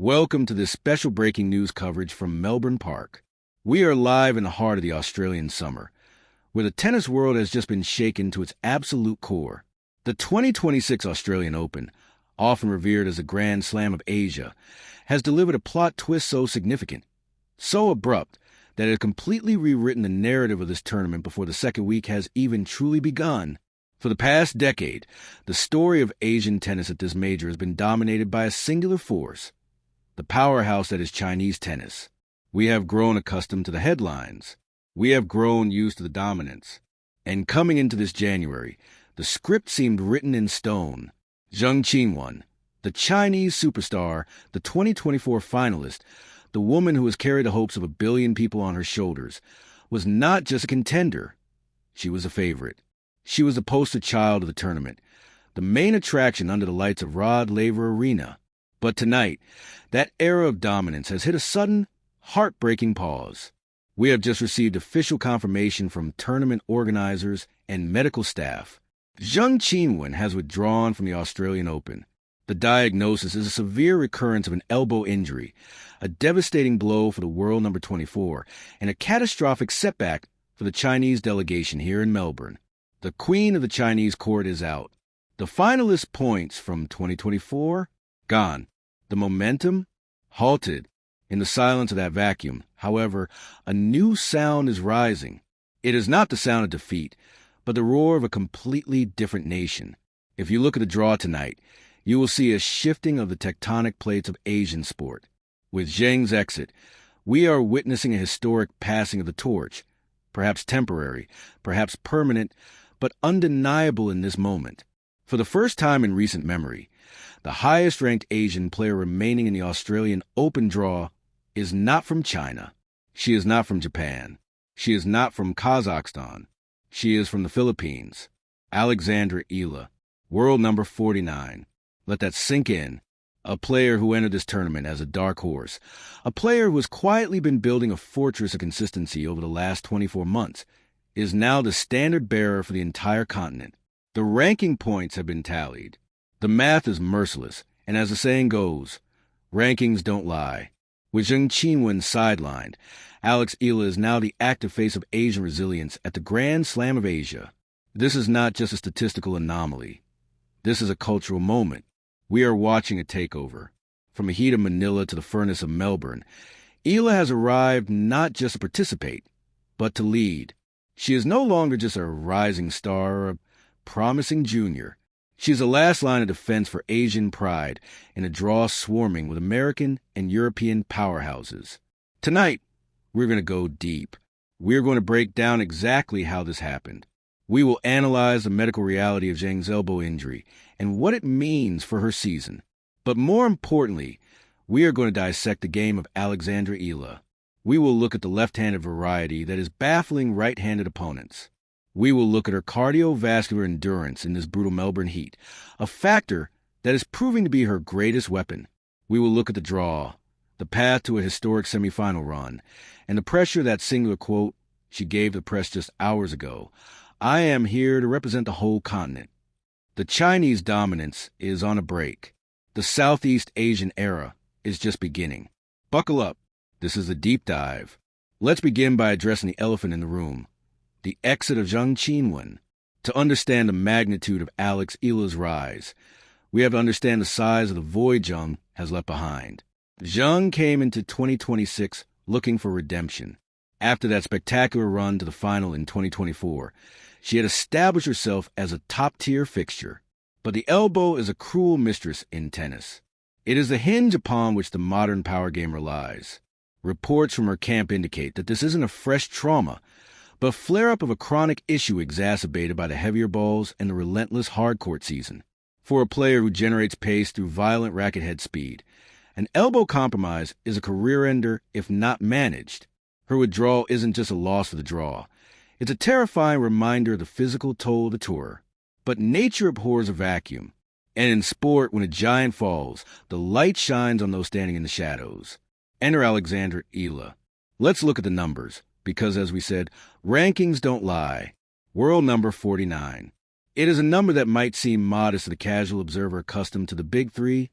Welcome to this special breaking news coverage from Melbourne Park. We are live in the heart of the Australian summer, where the tennis world has just been shaken to its absolute core. The 2026 Australian Open, often revered as the Grand Slam of Asia, has delivered a plot twist so significant, so abrupt, that it has completely rewritten the narrative of this tournament before the second week has even truly begun. For the past decade, the story of Asian tennis at this major has been dominated by a singular force: the powerhouse that is Chinese tennis. We have grown accustomed to the headlines. We have grown used to the dominance. And coming into this January, the script seemed written in stone. Zheng Qinwen, the Chinese superstar, the 2024 finalist, the woman who has carried the hopes of 1 billion people on her shoulders, was not just a contender. She was a favorite. She was the poster child of the tournament, the main attraction under the lights of Rod Laver Arena. But tonight, that era of dominance has hit a sudden, heartbreaking pause. We have just received official confirmation from tournament organizers and medical staff. Zhang Chinwin has withdrawn from the Australian Open. The diagnosis is a severe recurrence of an elbow injury, a devastating blow for the world number 24, and a catastrophic setback for the Chinese delegation here in Melbourne. The queen of the Chinese court is out. The finalist points from 2024, gone. The momentum, halted. In the silence of that vacuum, however, a new sound is rising. It is not the sound of defeat, but the roar of a completely different nation. If you look at the draw tonight, you will see a shifting of the tectonic plates of Asian sport. With Zheng's exit, we are witnessing a historic passing of the torch, perhaps temporary, perhaps permanent, but undeniable in this moment. For the first time in recent memory, the highest-ranked Asian player remaining in the Australian Open draw is not from China. She is not from Japan. She is not from Kazakhstan. She is from the Philippines. Alexandra Eala, world number 49. Let that sink in. A player who entered this tournament as a dark horse. A player who has quietly been building a fortress of consistency over the last 24 months, is now the standard bearer for the entire continent. The ranking points have been tallied. The math is merciless, and as the saying goes, rankings don't lie. With Zheng Qinwen sidelined, Alex Eala is now the active face of Asian resilience at the Grand Slam of Asia. This is not just a statistical anomaly. This is a cultural moment. We are watching a takeover. From the heat of Manila to the furnace of Melbourne, Eala has arrived not just to participate, but to lead. She is no longer just a rising star or a promising junior. She is the last line of defense for Asian pride in a draw swarming with American and European powerhouses. Tonight, we're going to go deep. We're going to break down exactly how this happened. We will analyze the medical reality of Zheng's elbow injury and what it means for her season. But more importantly, we are going to dissect the game of Alexandra Eala. We will look at the left-handed variety that is baffling right-handed opponents. We will look at her cardiovascular endurance in this brutal Melbourne heat, a factor that is proving to be her greatest weapon. We will look at the draw, the path to a historic semifinal run, and the pressure that singular quote she gave the press just hours ago: "I am here to represent the whole continent." The Chinese dominance is on a break. The Southeast Asian era is just beginning. Buckle up. This is a deep dive. Let's begin by addressing the elephant in the room: the exit of Zhang Chinwin. To understand the magnitude of Alex Eala's rise, we have to understand the size of the void Zhang has left behind. Zhang came into 2026 looking for redemption. After that spectacular run to the final in 2024, she had established herself as a top-tier fixture. But the elbow is a cruel mistress in tennis. It is the hinge upon which the modern power game relies. Reports from her camp indicate that this isn't a fresh trauma, but a flare-up of a chronic issue exacerbated by the heavier balls and the relentless hard-court season. For a player who generates pace through violent racket head speed, an elbow compromise is a career-ender if not managed. Her withdrawal isn't just a loss for the draw. It's a terrifying reminder of the physical toll of the tour. But nature abhors a vacuum. And in sport, when a giant falls, the light shines on those standing in the shadows. Enter Alexandra Eala. Let's look at the numbers, because as we said, rankings don't lie. World number 49. It is a number that might seem modest to the casual observer accustomed to the big three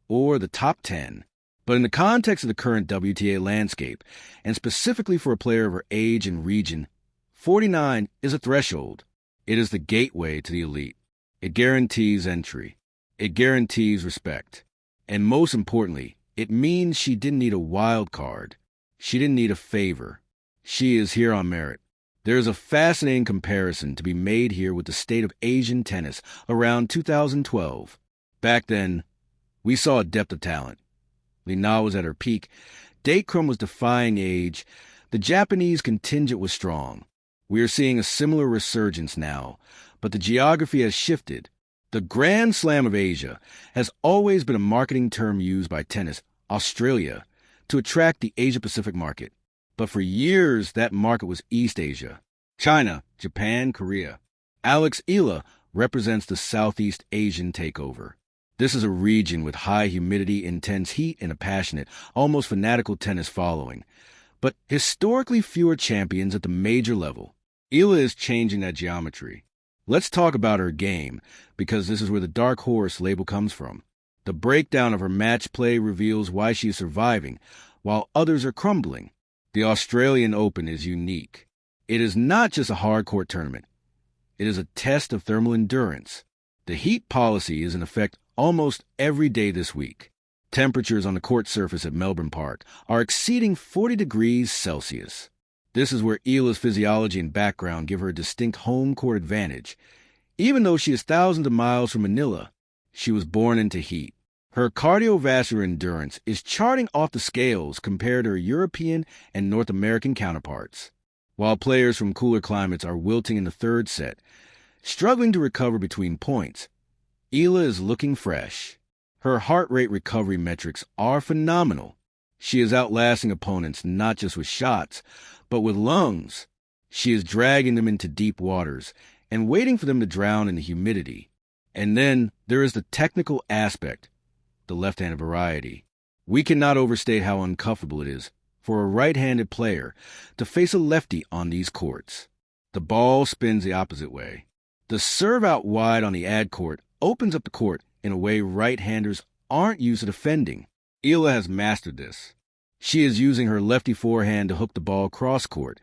or the top 10. But in the context of the current WTA landscape, and specifically for a player of her age and region, 49 is a threshold. It is the gateway to the elite. It guarantees entry. It guarantees respect. And most importantly, it means she didn't need a wild card. She didn't need a favor. She is here on merit. There is a fascinating comparison to be made here with the state of Asian tennis around 2012. Back then, we saw a depth of talent. Li Na was at her peak. Dacrum was defying age. The Japanese contingent was strong. We are seeing a similar resurgence now, but the geography has shifted. The Grand Slam of Asia has always been a marketing term used by Tennis Australia to attract the Asia-Pacific market. But for years, that market was East Asia. China, Japan, Korea. Alexandra Eala represents the Southeast Asian takeover. This is a region with high humidity, intense heat, and a passionate, almost fanatical tennis following. But historically fewer champions at the major level. Eala is changing that geometry. Let's talk about her game, because this is where the dark horse label comes from. The breakdown of her match play reveals why she is surviving, while others are crumbling. The Australian Open is unique. It is not just a hard-court tournament. It is a test of thermal endurance. The heat policy is in effect almost every day this week. Temperatures on the court surface at Melbourne Park are exceeding 40 degrees Celsius. This is where Eala's physiology and background give her a distinct home court advantage. Even though she is thousands of miles from Manila, she was born into heat. Her cardiovascular endurance is charting off the scales compared to her European and North American counterparts. While players from cooler climates are wilting in the third set, struggling to recover between points, Eala is looking fresh. Her heart rate recovery metrics are phenomenal. She is outlasting opponents not just with shots, but with lungs. She is dragging them into deep waters and waiting for them to drown in the humidity. And then there is the technical aspect, the left-handed variety. We cannot overstate how uncomfortable it is for a right-handed player to face a lefty on these courts. The ball spins the opposite way. The serve out wide on the ad court opens up the court in a way right-handers aren't used to defending. Eala has mastered this. She is using her lefty forehand to hook the ball cross-court,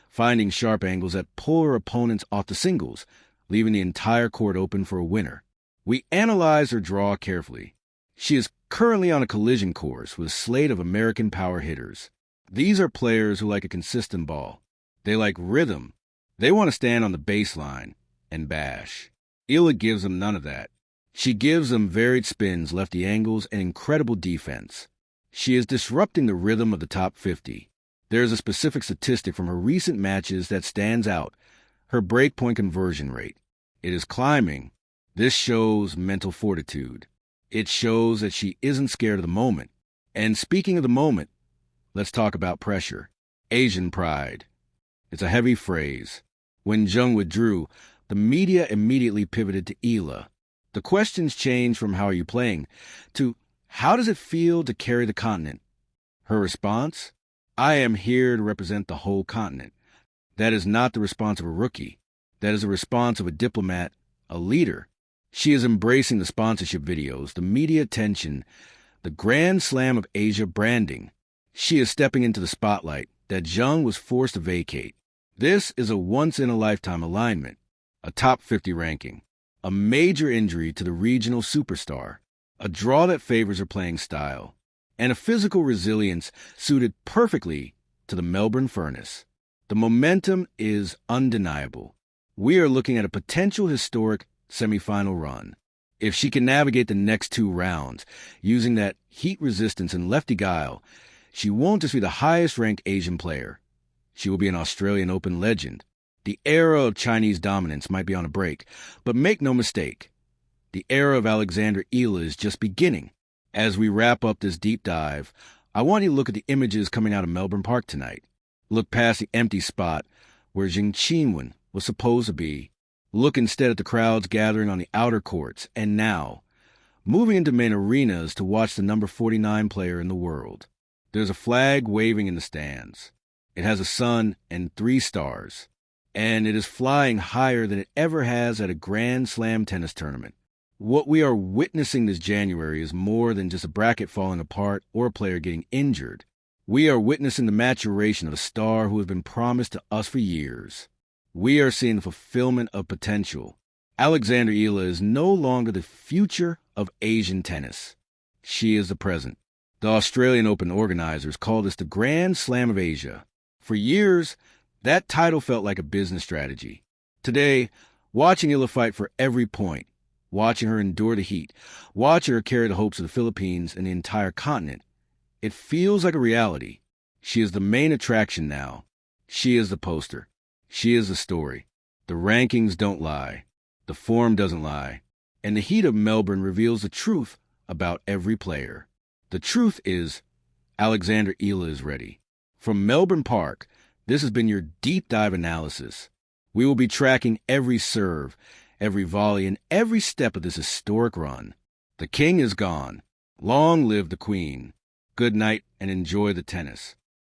finding sharp angles that pull her opponents off the singles, leaving the entire court open for a winner. We analyze her draw carefully. She is currently on a collision course with a slate of American power hitters. These are players who like a consistent ball. They like rhythm. They want to stand on the baseline and bash. Eala gives them none of that. She gives them varied spins, lefty angles, and incredible defense. She is disrupting the rhythm of the top 50. There is a specific statistic from her recent matches that stands out, her breakpoint conversion rate. It is climbing. This shows mental fortitude. It shows that she isn't scared of the moment. And speaking of the moment, let's talk about pressure. Asian pride. It's a heavy phrase. When Zheng withdrew, the media immediately pivoted to Eala. The questions changed from how are you playing to how does it feel to carry the continent? Her response? I am here to represent the whole continent. That is not the response of a rookie. That is the response of a diplomat, a leader. She is embracing the sponsorship videos, the media attention, the Grand Slam of Asia branding. She is stepping into the spotlight that Zheng was forced to vacate. This is a once-in-a-lifetime alignment, a top 50 ranking, a major injury to the regional superstar, a draw that favors her playing style, and a physical resilience suited perfectly to the Melbourne furnace. The momentum is undeniable. We are looking at a potential historic semifinal run. If she can navigate the next two rounds using that heat resistance and lefty guile, she won't just be the highest-ranked Asian player. She will be an Australian Open legend. The era of Chinese dominance might be on a break, but make no mistake, the era of Alexandra Eala is just beginning. As we wrap up this deep dive, I want you to look at the images coming out of Melbourne Park tonight. Look past the empty spot where Zheng Qinwen was supposed to be. Look instead at the crowds gathering on the outer courts, and now, moving into main arenas to watch the number 49 player in the world. There's a flag waving in the stands. It has a sun and 3 stars, and it is flying higher than it ever has at a Grand Slam tennis tournament. What we are witnessing this January is more than just a bracket falling apart or a player getting injured. We are witnessing the maturation of a star who has been promised to us for years. We are seeing the fulfillment of potential. Alexandra Eala is no longer the future of Asian tennis. She is the present. The Australian Open organizers call this the Grand Slam of Asia. For years, that title felt like a business strategy. Today, watching Eala fight for every point, watching her endure the heat, watching her carry the hopes of the Philippines and the entire continent, it feels like a reality. She is the main attraction now. She is the poster. She is the story. The rankings don't lie. The form doesn't lie. And the heat of Melbourne reveals the truth about every player. The truth is, Alexandra Eala is ready. From Melbourne Park, this has been your deep dive analysis. We will be tracking every serve, every volley, and every step of this historic run. The king is gone. Long live the queen. Good night and enjoy the tennis.